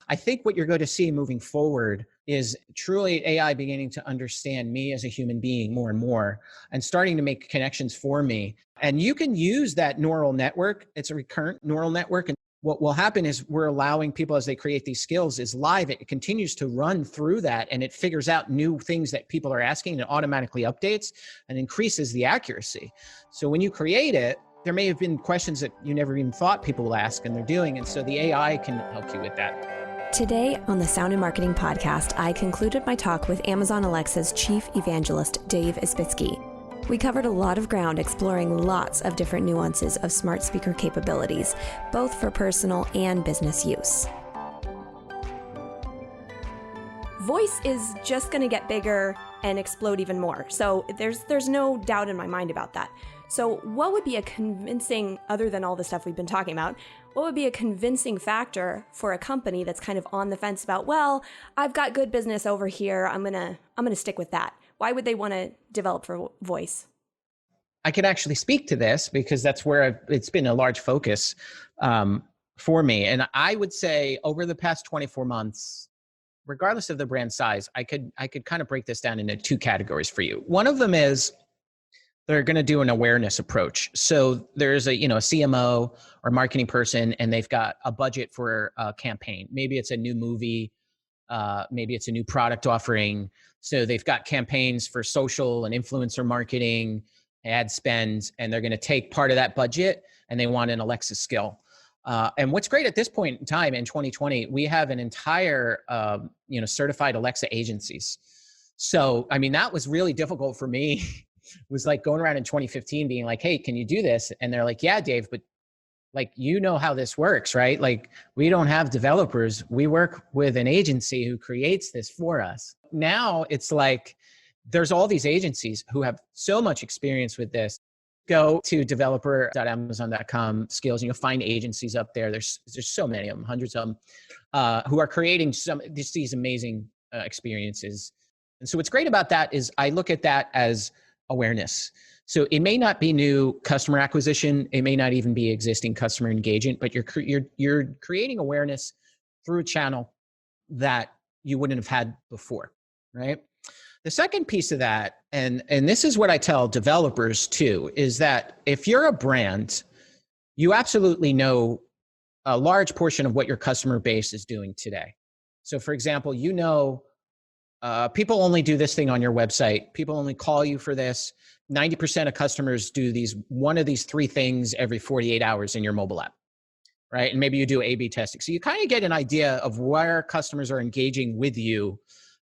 I think what you're going to see moving forward is truly AI beginning to understand me as a human being more and more and starting to make connections for me. And you can use that neural network. It's a recurrent neural network. And what will happen is we're allowing people, as they create these skills, is live. It continues to run through that, and it figures out new things that people are asking, and it automatically updates and increases the accuracy. So when you create it, there may have been questions that you never even thought people will ask, and they're doing. And so the AI can help you with that. Today on the Sound and Marketing Podcast, I concluded my talk with Amazon Alexa's Chief Evangelist, Dave Isbitsky. We covered a lot of ground exploring lots of different nuances of smart speaker capabilities, both for personal and business use. Voice is just going to get bigger and explode even more. So there's no doubt in my mind about that. So what would be a convincing, other than all the stuff we've been talking about, what would be a convincing factor for a company that's kind of on the fence about, well, I've got good business over here, I'm gonna stick with that? Why would they want to develop for voice? I can actually speak to this because that's where it's been a large focus for me. And I would say over the past 24 months, regardless of the brand size, I could kind of break this down into two categories for you. One of them is they're going to do an awareness approach. So there's a CMO or marketing person, and they've got a budget for a campaign. Maybe it's a new movie, maybe it's a new product offering. So they've got campaigns for social and influencer marketing, ad spend, and they're going to take part of that budget and they want an Alexa skill. And what's great at this point in time in 2020, we have an entire, certified Alexa agencies. So, I mean, that was really difficult for me. It was like going around in 2015 being like, hey, can you do this? And they're like, yeah, Dave, but like, you know how this works, right? Like, we don't have developers. We work with an agency who creates this for us. Now it's like, there's all these agencies who have so much experience with this. Go to developer.amazon.com skills, and you'll find agencies up there. There's so many of them, hundreds of them, who are creating these amazing experiences. And so what's great about that is I look at that as awareness. So it may not be new customer acquisition. It may not even be existing customer engagement, but you're creating awareness through a channel that you wouldn't have had before, right? The second piece of that, and this is what I tell developers too, is that if you're a brand, you absolutely know a large portion of what your customer base is doing today. So for example, people only do this thing on your website. People only call you for this. 90% of customers do one of these three things every 48 hours in your mobile app, right? And maybe you do A/B testing. So you kind of get an idea of where customers are engaging with you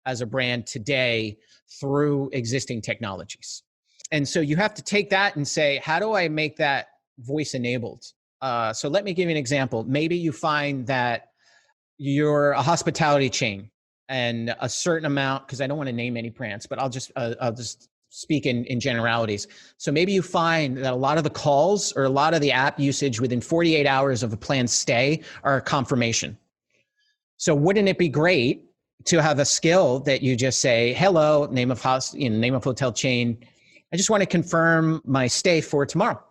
as a brand today through existing technologies. And so you have to take that and say, how do I make that voice enabled? So let me give you an example. Maybe you find that you're a hospitality chain, and a certain amount, because I don't want to name any brands, but I'll just speak in generalities. So maybe you find that a lot of the calls or a lot of the app usage within 48 hours of a planned stay are a confirmation. So wouldn't it be great to have a skill that you just say, hello, name of hotel chain, I just want to confirm my stay for tomorrow.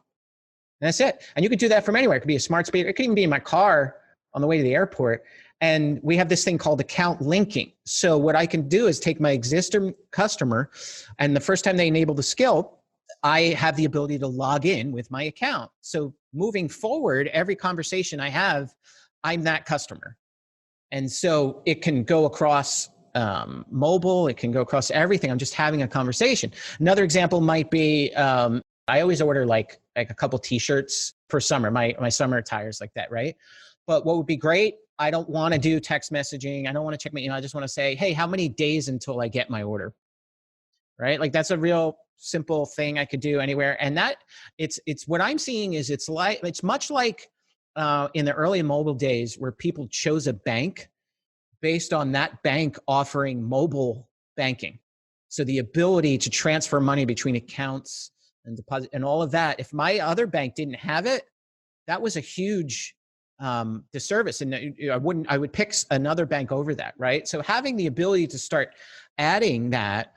And that's it. And you could do that from anywhere. It could be a smart speaker. It could even be in my car on the way to the airport. And we have this thing called account linking. So what I can do is take my existing customer, and the first time they enable the skill, I have the ability to log in with my account. So moving forward, every conversation I have, I'm that customer. And so it can go across mobile, it can go across everything. I'm just having a conversation. Another example might be, I always order like a couple t-shirts for summer, my summer attires like that, right? But what would be great, I don't want to do text messaging. I don't want to check my email. I just want to say, hey, how many days until I get my order? Right? Like that's a real simple thing I could do anywhere. And that it's what I'm seeing is it's much like in the early mobile days where people chose a bank based on that bank offering mobile banking. So the ability to transfer money between accounts and deposit and all of that. If my other bank didn't have it, that was a huge disservice, and I would pick another bank over that, right? So having the ability to start adding that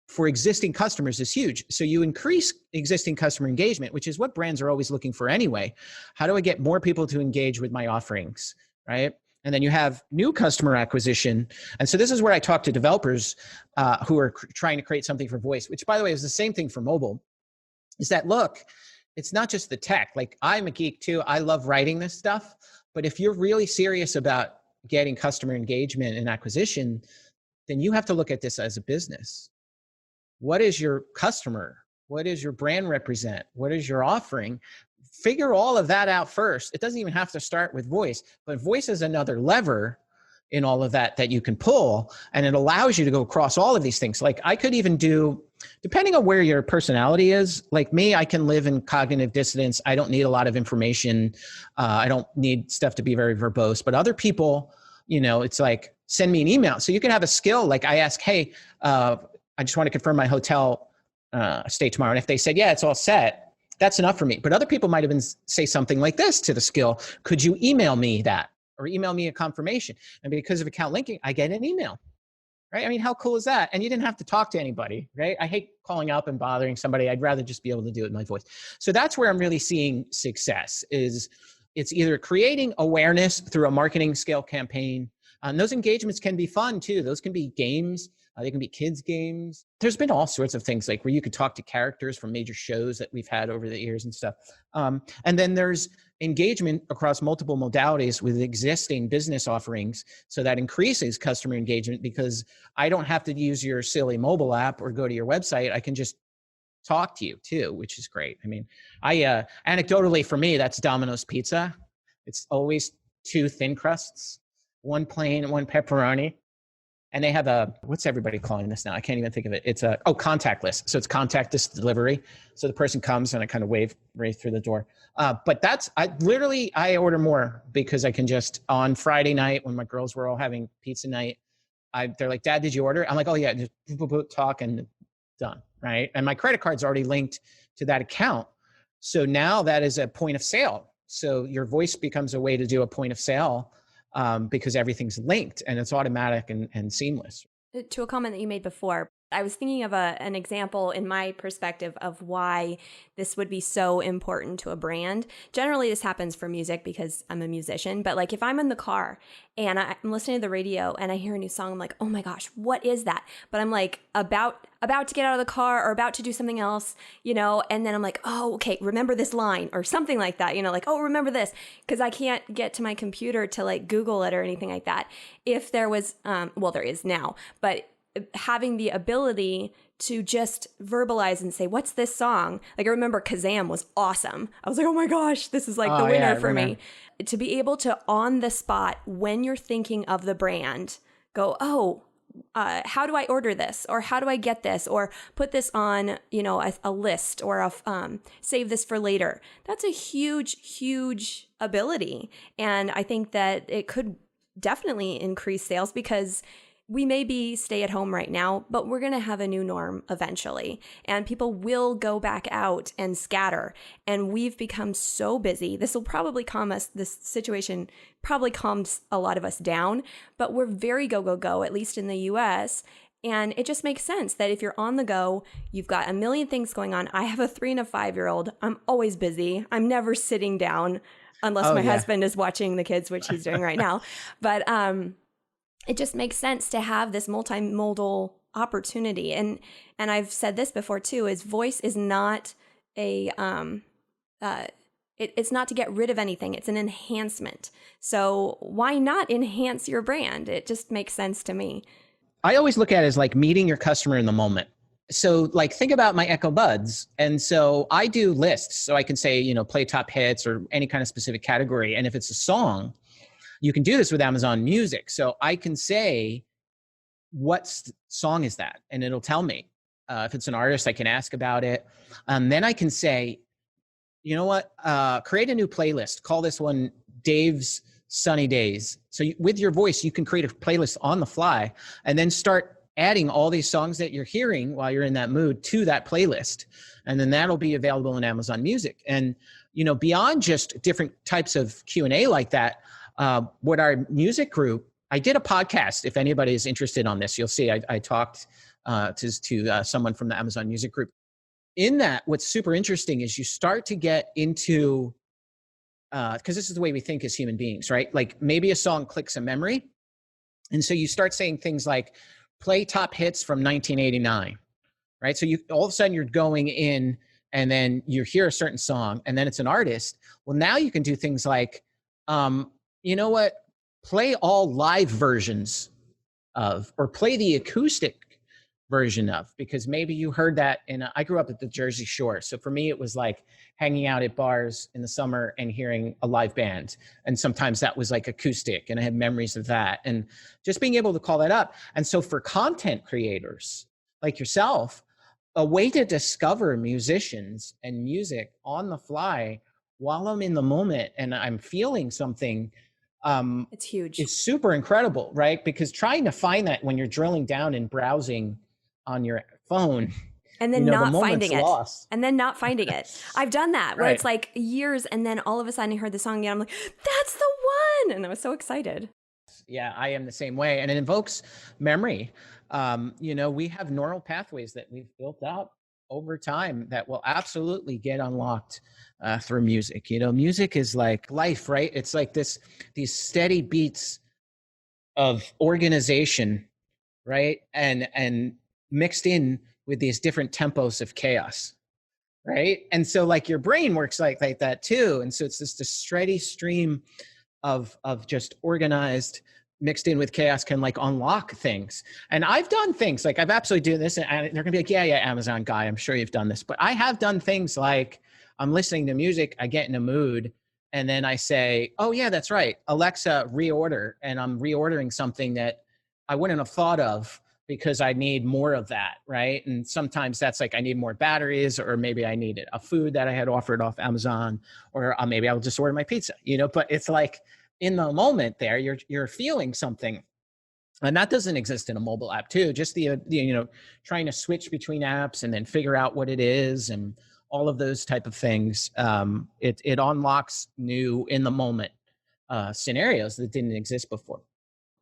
for existing customers is huge. So you increase existing customer engagement, which is what brands are always looking for anyway. How do I get more people to engage with my offerings, right? And then you have new customer acquisition. And so this is where I talk to developers who are trying to create something for voice, which by the way is the same thing for mobile, is that, look, it's not just the tech. Like, I'm a geek too. I love writing this stuff. But if you're really serious about getting customer engagement and acquisition, then you have to look at this as a business. What is your customer? What does your brand represent? What is your offering? Figure all of that out first. It doesn't even have to start with voice, but voice is another lever in all of that that you can pull, and it allows you to go across all of these things. Like, I could even do, depending on where your personality is, like me, I can live in cognitive dissonance. I don't need a lot of information. I don't need stuff to be very verbose, but other people, it's like, send me an email. So you can have a skill. Like, I ask, hey, I just want to confirm my hotel stay tomorrow. And if they said, yeah, it's all set, that's enough for me. But other people might even say something like this to the skill: could you email me that, or email me a confirmation? And because of account linking, I get an email, right? I mean, how cool is that? And you didn't have to talk to anybody, right? I hate calling up and bothering somebody. I'd rather just be able to do it in my voice. So that's where I'm really seeing success, is it's either creating awareness through a marketing scale campaign. And those engagements can be fun too. Those can be games. They can be kids' games. There's been all sorts of things, like where you could talk to characters from major shows that we've had over the years and stuff. And then there's engagement across multiple modalities with existing business offerings. So that increases customer engagement, because I don't have to use your silly mobile app or go to your website. I can just talk to you too, which is great. I mean, anecdotally for me, that's Domino's Pizza. It's always 2 thin crusts, 1 plain, 1 pepperoni. And they have what's everybody calling this now? I can't even think of it. It's contactless. So it's contactless delivery. So the person comes and I kind of wave right through the door. But I order more, because I can just, on Friday night when my girls were all having pizza night, they're like, Dad, did you order? I'm like, oh yeah, just talk and done, right? And my credit card's already linked to that account. So now that is a point of sale. So your voice becomes a way to do a point of sale, because everything's linked and it's automatic and seamless. To a comment that you made before, I was thinking of an example in my perspective of why this would be so important to a brand. Generally, this happens for music because I'm a musician, but like if I'm in the car and I'm listening to the radio and I hear a new song, I'm like, oh my gosh, what is that? But I'm like about to get out of the car or about to do something else, and then I'm like, oh, okay, remember this line or something like that, like, oh, remember this, because I can't get to my computer to like Google it or anything like that. If there was, well, there is now, but having the ability to just verbalize and say, what's this song? Like, I remember Kazam was awesome. I was like, oh my gosh, this is like the winner for me. To be able to, on the spot, when you're thinking of the brand, go, oh, how do I order this? Or how do I get this? Or put this on, a list, or save this for later. That's a huge, huge ability. And I think that it could definitely increase sales, because we may be stay at home right now, but we're going to have a new norm eventually, and people will go back out and scatter. And we've become so busy. This situation probably calms a lot of us down, but we're very go, at least in the US. And it just makes sense that if you're on the go, you've got a million things going on. I have a 3 and a 5-year-old. I'm always busy. I'm never sitting down unless my husband is watching the kids, which he's doing right now. But, it just makes sense to have this multimodal opportunity. And I've said this before too, is voice is not it's not to get rid of anything. It's an enhancement. So why not enhance your brand? It just makes sense to me. I always look at it as like meeting your customer in the moment. So like, think about my Echo Buds. And so I do lists. So I can say, play top hits or any kind of specific category. And if it's a song, you can do this with Amazon Music. So I can say, what song is that? And it'll tell me. If it's an artist, I can ask about it. Then I can say, you know what? Create a new playlist. Call this one Dave's Sunny Days. So with your voice, you can create a playlist on the fly and then start adding all these songs that you're hearing while you're in that mood to that playlist. And then that'll be available in Amazon Music. And, beyond just different types of Q&A like that, what our music group, I did a podcast. If anybody is interested on this, you'll see I talked to someone from the Amazon Music group. In that, what's super interesting is you start to get into because this is the way we think as human beings, right? Like maybe a song clicks a memory. And so you start saying things like play top hits from 1989, right? So you all of a sudden you're going in and then you hear a certain song and then it's an artist. Well, now you can do things like, you know what? Play all live versions of, or play the acoustic version of, because maybe you heard that in, I grew up at the Jersey Shore. So for me, it was like hanging out at bars in the summer and hearing a live band. And sometimes that was like acoustic, and I have memories of that. And just being able to call that up. And so for content creators like yourself, a way to discover musicians and music on the fly while I'm in the moment and I'm feeling something, it's huge. it's super incredible, right? Because trying to find that when you're drilling down and browsing on your phone, and then not finding it. Lost. And then not finding it. I've done that where Right. it's like years, and then all of a sudden I heard the song again. I'm like, that's the one. And I was so excited. Yeah, I am the same way. And it invokes memory. We have neural pathways that we've built up over time that will absolutely get unlocked through music. Music is like life, right? It's like these steady beats of organization, right? And mixed in with these different tempos of chaos, right? And so like your brain works like that too. And so it's this steady stream of just organized mixed in with chaos can like unlock things. And I've done things like I've absolutely done this, and they're gonna be like, yeah, Amazon guy, I'm sure you've done this. But I have done things like I'm listening to music, I get in a mood, and then I say, oh yeah, that's right, Alexa, reorder. And I'm reordering something that I wouldn't have thought of because I need more of that, right? And sometimes that's like I need more batteries, or maybe I needed a food that I had offered off Amazon, or maybe I'll just order my pizza, But it's like in the moment there, you're feeling something, and that doesn't exist in a mobile app too. Just the trying to switch between apps and then figure out what it is and all of those type of things. It unlocks new in the moment scenarios that didn't exist before.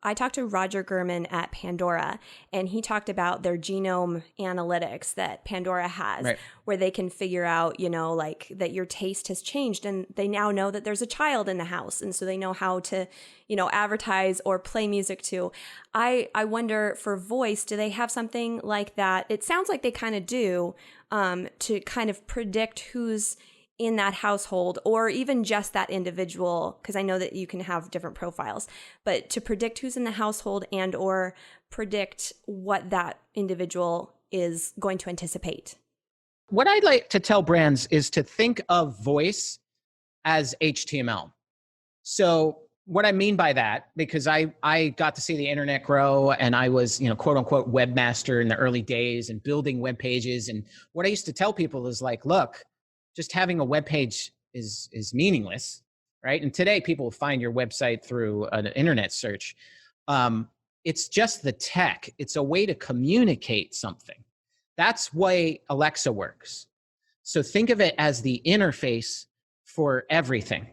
I talked to Roger Gurman at Pandora, and he talked about their genome analytics that Pandora has, Right. where they can figure out, like that your taste has changed, and they now know that there's a child in the house. And so they know how to, advertise or play music to. I wonder for voice, do they have something like that? It sounds like they kind of do, to kind of predict who's in that household, or even just that individual, because I know that you can have different profiles, but to predict who's in the household and or predict what that individual is going to anticipate. What I'd like to tell brands is to think of voice as HTML. So what I mean by that, because I got to see the internet grow, and I was, quote unquote webmaster in the early days and building web pages. And what I used to tell people is like, look, just having a web page is meaningless, right? And today people will find your website through an internet search. It's just the tech. It's a way to communicate something. That's why Alexa works. So think of it as the interface for everything.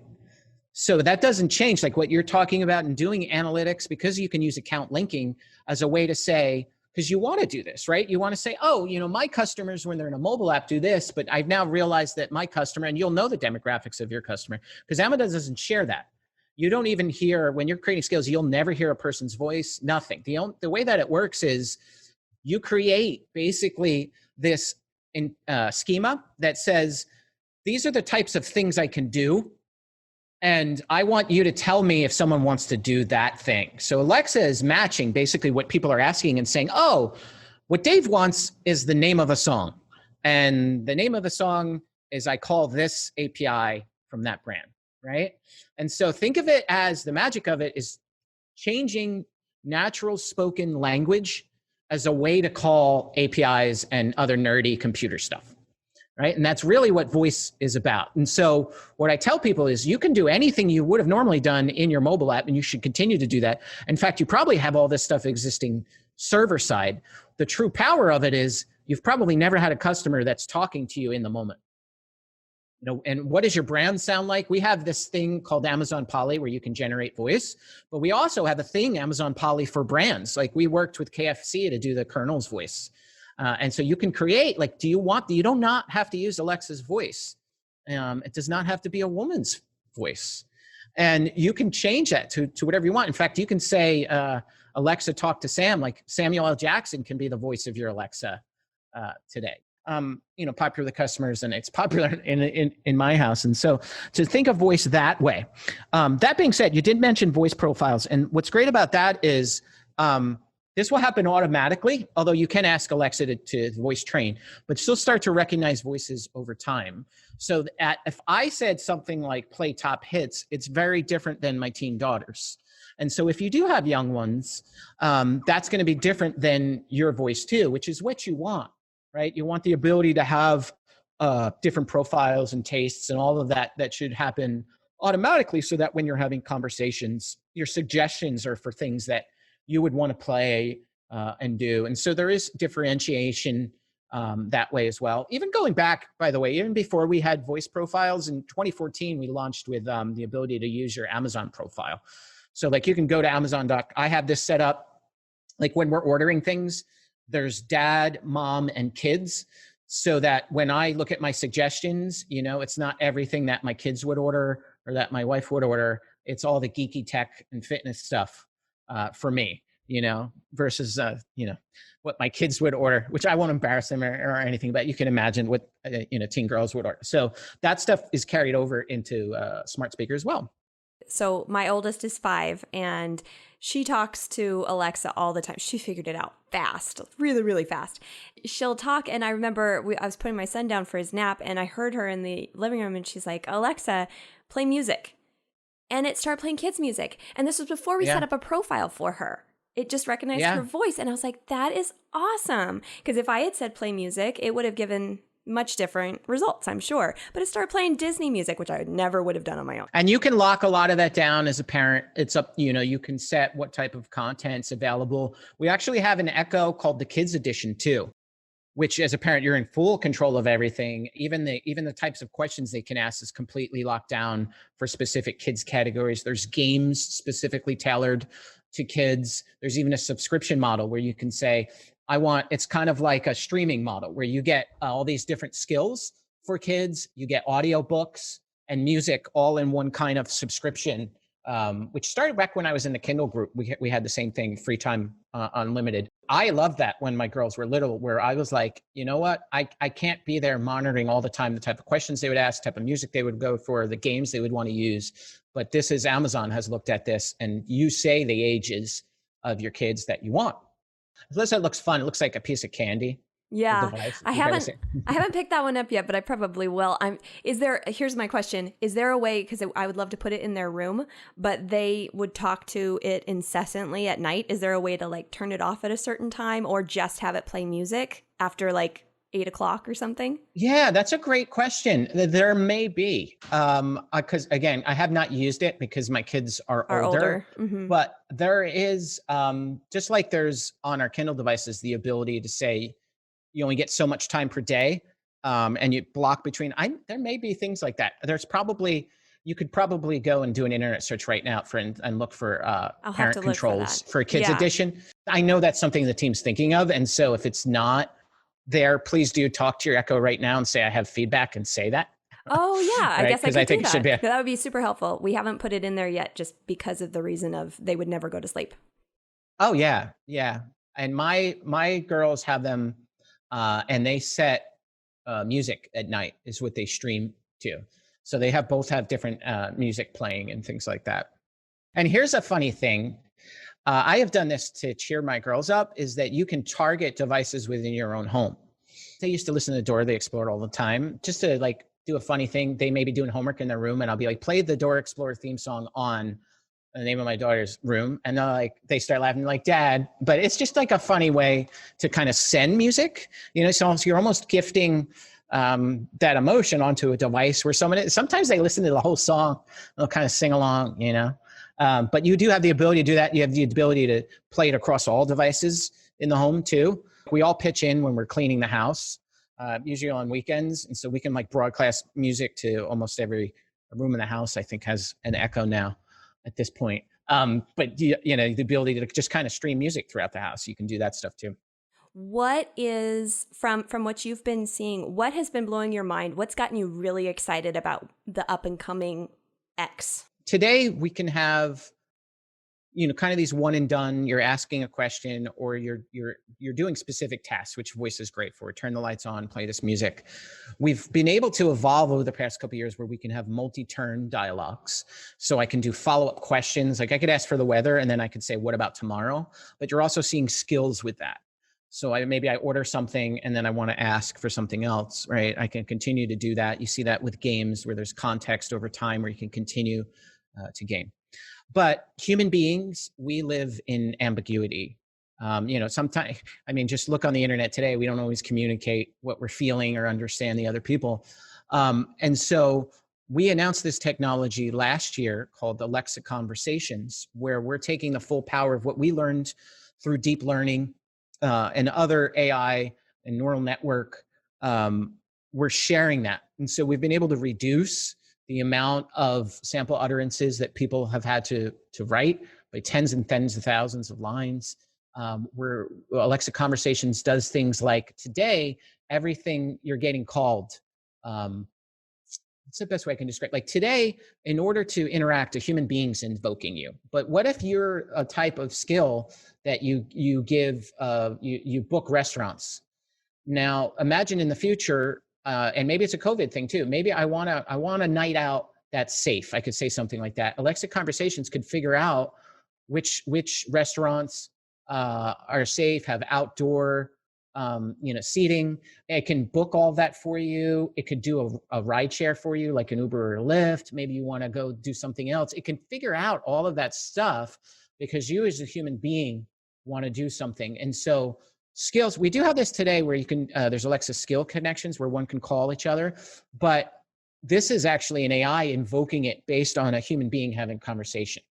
So that doesn't change, like what you're talking about and doing analytics, because you can use account linking as a way to say, because you want to do this, right? You want to say, oh, my customers, when they're in a mobile app, do this, but I've now realized that my customer, and you'll know the demographics of your customer, because Amazon doesn't share that. You don't even hear, when you're creating skills, you'll never hear a person's voice, nothing. The way that it works is you create basically this schema that says, these are the types of things I can do, and I want you to tell me if someone wants to do that thing. So Alexa is matching basically what people are asking and saying, oh, what Dave wants is the name of a song. And the name of the song is, I call this API from that brand, right? And so think of it as, the magic of it is changing natural spoken language as a way to call APIs and other nerdy computer stuff. Right? And that's really what voice is about. And so what I tell people is, you can do anything you would have normally done in your mobile app, and you should continue to do that. In fact, you probably have all this stuff existing server side. The true power of it is, you've probably never had a customer that's talking to you in the moment. And what does your brand sound like? We have this thing called Amazon Polly where you can generate voice, but we also have a thing, Amazon Polly, for brands. Like we worked with KFC to do the Colonel's voice. And so you can create, like, you don't not have to use Alexa's voice. It does not have to be a woman's voice. And you can change that to whatever you want. In fact, you can say, Alexa, talk to Sam, like Samuel L. Jackson can be the voice of your Alexa today. Popular with customers, and it's popular in my house. And so to think of voice that way. That being said, you did mention voice profiles. And what's great about that is this will happen automatically, although you can ask Alexa to voice train, but she'll start to recognize voices over time. So if I said something like play top hits, it's very different than my teen daughters. And so if you do have young ones, that's going to be different than your voice too, which is what you want, right? You want the ability to have different profiles and tastes and all of that should happen automatically, so that when you're having conversations, your suggestions are for things that you would want to play and do. And so there is differentiation that way as well. Even going back, by the way, even before we had voice profiles in 2014, we launched with the ability to use your Amazon profile. So like you can go to Amazon. I have this set up, like when we're ordering things, there's dad, mom, and kids. So that when I look at my suggestions, it's not everything that my kids would order or that my wife would order. It's all the geeky tech and fitness stuff for me, versus, what my kids would order, which I won't embarrass them or anything, but you can imagine what, teen girls would order. So that stuff is carried over into smart speaker as well. So my oldest is 5, and she talks to Alexa all the time. She figured it out fast, really, really fast. She'll talk, and I remember I was putting my son down for his nap, and I heard her in the living room, and she's like, Alexa, play music. And it started playing kids' music. And this was before we set up a profile for her. It just recognized her voice. And I was like, that is awesome. Because if I had said play music, it would have given much different results, I'm sure. But it started playing Disney music, which I never would have done on my own. And you can lock a lot of that down as a parent. It's up, you can set what type of content's available. We actually have an Echo called the Kids Edition too, which as a parent, you're in full control of everything. Even the types of questions they can ask is completely locked down for specific kids categories. There's games specifically tailored to kids. There's even a subscription model where you can say, it's kind of like a streaming model where you get all these different skills for kids. You get audio books and music all in one kind of subscription, which started back when I was in the Kindle group. We had the same thing, free time unlimited. I loved that when my girls were little, where I was like, you know what? I can't be there monitoring all the time the type of questions they would ask, type of music they would go for, the games they would want to use. But this is Amazon has looked at this, and you say the ages of your kids that you want. Unless it looks fun. It looks like a piece of candy. Yeah, I haven't picked that one up yet, but I probably will. Here's my question. Is there a way, because I would love to put it in their room, but they would talk to it incessantly at night. Is there a way to like turn it off at a certain time, or just have it play music after like 8 o'clock or something? Yeah, that's a great question. There may be, because again, I have not used it because my kids are older. Mm-hmm. But there is, just like there's on our Kindle devices, the ability to say, you only get so much time per day, and you block between. There may be things like that. You could probably go and do an internet search right now and look for parent controls for Kids Edition. I know that's something the team's thinking of, and so if it's not there, please do talk to your Echo right now and say I have feedback and say that. Oh yeah, right? I guess I think do that. That would be super helpful. We haven't put it in there yet, just because of the reason of they would never go to sleep. Oh yeah, and my girls have them. And they set music at night is what they stream to. So they both have different music playing and things like that. And here's a funny thing. I have done this to cheer my girls up, is that you can target devices within your own home. They used to listen to Dora the Explorer all the time, just to like do a funny thing. They may be doing homework in their room, and I'll be like, play the Dora Explorer theme song on the name of my daughter's room. And they start laughing like, Dad. But it's just like a funny way to kind of send music, so you're almost gifting that emotion onto a device where sometimes they listen to the whole song, they'll kind of sing along, but you do have the ability to do that. You have the ability to play it across all devices in the home too. We all pitch in when we're cleaning the house, usually on weekends. And so we can like broadcast music to almost every room in the house, I think, has an Echo now at this point. But the ability to just kind of stream music throughout the house, you can do that stuff too. What is, from what you've been seeing, what has been blowing your mind? What's gotten you really excited about the up and coming X? Today we can have, kind of these one and done. You're asking a question, or you're doing specific tasks, which voice is great for. Turn the lights on, play this music. We've been able to evolve over the past couple of years where we can have multi-turn dialogues. So I can do follow-up questions. Like I could ask for the weather, and then I could say, what about tomorrow? But you're also seeing skills with that. So maybe I order something and then I want to ask for something else, right? I can continue to do that. You see that with games where there's context over time where you can continue to game. But human beings, we live in ambiguity. Sometimes, just look on the internet today. We don't always communicate what we're feeling or understand the other people. And so we announced this technology last year called Alexa Conversations, where we're taking the full power of what we learned through deep learning and other AI and neural network. We're sharing that. And so we've been able to reduce the amount of sample utterances that people have had to write by tens and tens of thousands of lines. Where Alexa Conversations does things like today, everything you're getting called. What's the best way I can describe? Like today, in order to interact, a human being's invoking you. But what if you're a type of skill that you give, you book restaurants? Now, imagine in the future, and maybe it's a COVID thing too. Maybe I want a night out that's safe. I could say something like that. Alexa Conversations could figure out which restaurants are safe, have outdoor, seating. It can book all that for you. It could do a ride share for you, like an Uber or Lyft. Maybe you want to go do something else. It can figure out all of that stuff because you as a human being want to do something. And so skills, we do have this today where you can, there's Alexa skill connections where one can call each other, but this is actually an AI invoking it based on a human being having conversation.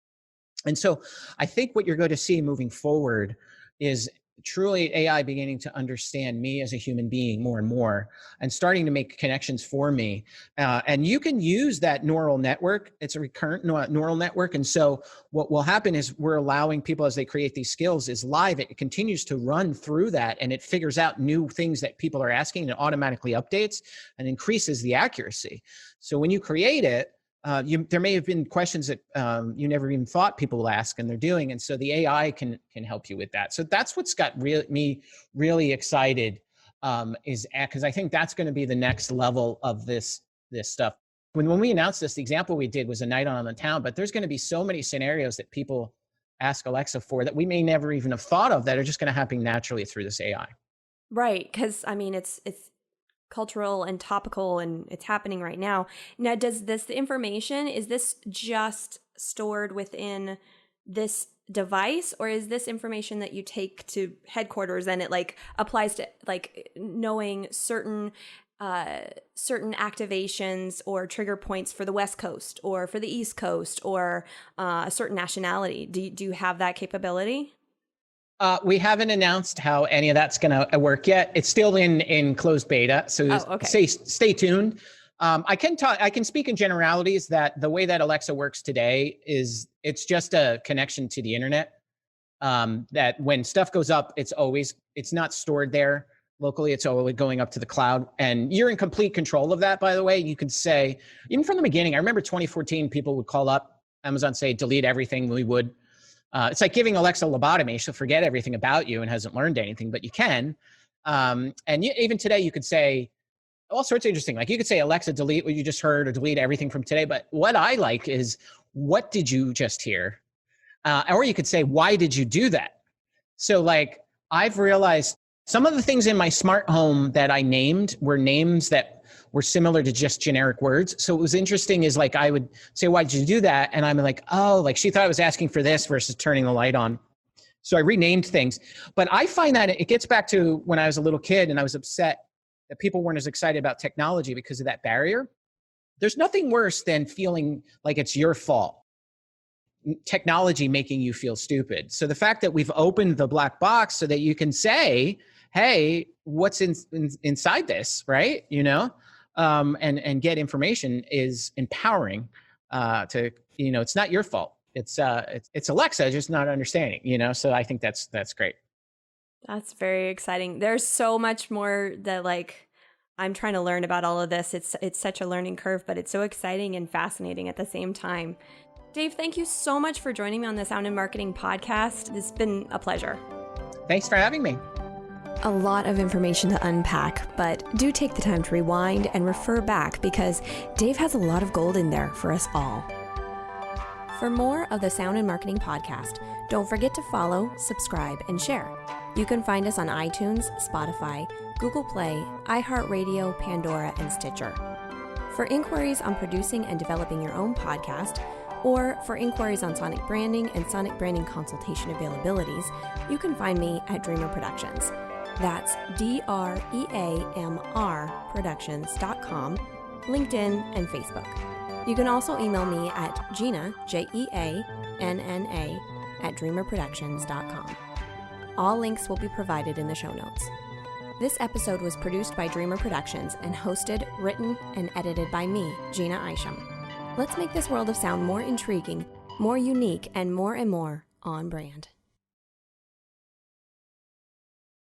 And so I think what you're going to see moving forward is truly AI beginning to understand me as a human being more and more and starting to make connections for me. And you can use that neural network. It's a recurrent neural network. And so what will happen is we're allowing people as they create these skills is live. It continues to run through that and it figures out new things that people are asking and it automatically updates and increases the accuracy. So when you create it, there may have been questions that you never even thought people will ask, and they're doing, and so the AI can help you with that. So that's what's got me really excited, is because I think that's going to be the next level of this stuff. When we announced this, the example we did was a night on the town, but there's going to be so many scenarios that people ask Alexa for that we may never even have thought of that are just going to happen naturally through this AI. Right, because it's cultural and topical and it's happening right now. Now, does the information, is this just stored within this device, or is this information that you take to headquarters and it like applies to like knowing certain activations or trigger points for the West Coast or for the East Coast or a certain nationality? Do you have that capability? We haven't announced how any of that's going to work yet. It's still in closed beta, so stay tuned. I can speak in generalities that the way that Alexa works today is it's just a connection to the internet. That when stuff goes up, it's not stored there locally. It's always going up to the cloud, and you're in complete control of that. By the way, you can say even from the beginning. I remember 2014, people would call up Amazon, say delete everything. We would. It's like giving Alexa lobotomy. She'll forget everything about you and hasn't learned anything, but you can. Even today, you could say all sorts of interesting. Like you could say, Alexa, delete what you just heard or delete everything from today. But what I like is, what did you just hear? Or you could say, why did you do that? So like I've realized some of the things in my smart home that I named were names that were similar to just generic words. So it was interesting is like, I would say, why did you do that? And I'm like, oh, like she thought I was asking for this versus turning the light on. So I renamed things. But I find that it gets back to when I was a little kid and I was upset that people weren't as excited about technology because of that barrier. There's nothing worse than feeling like it's your fault. Technology making you feel stupid. So the fact that we've opened the black box so that you can say, hey, what's inside this, right? And get information is empowering it's not your fault. It's Alexa just not understanding, so I think that's great. That's very exciting. There's so much more that like I'm trying to learn about all of this. It's such a learning curve, but it's so exciting and fascinating at the same time. Dave, thank you so much for joining me on the Sound and Marketing podcast. It's been a pleasure. Thanks for having me. A lot of information to unpack, but do take the time to rewind and refer back because Dave has a lot of gold in there for us all. For more of the Sound and Marketing podcast, don't forget to follow, subscribe, and share. You can find us on iTunes, Spotify, Google Play, iHeartRadio, Pandora, and Stitcher. For inquiries on producing and developing your own podcast, or for inquiries on sonic branding and sonic branding consultation availabilities, you can find me at Dreamr Productions. That's DREAMR Productions.com, LinkedIn, and Facebook. You can also email me at Jeanna, Jeanna, at dreamrproductions.com. All links will be provided in the show notes. This episode was produced by Dreamr Productions and hosted, written, and edited by me, Jeanna Isham. Let's make this world of sound more intriguing, more unique, and more on brand.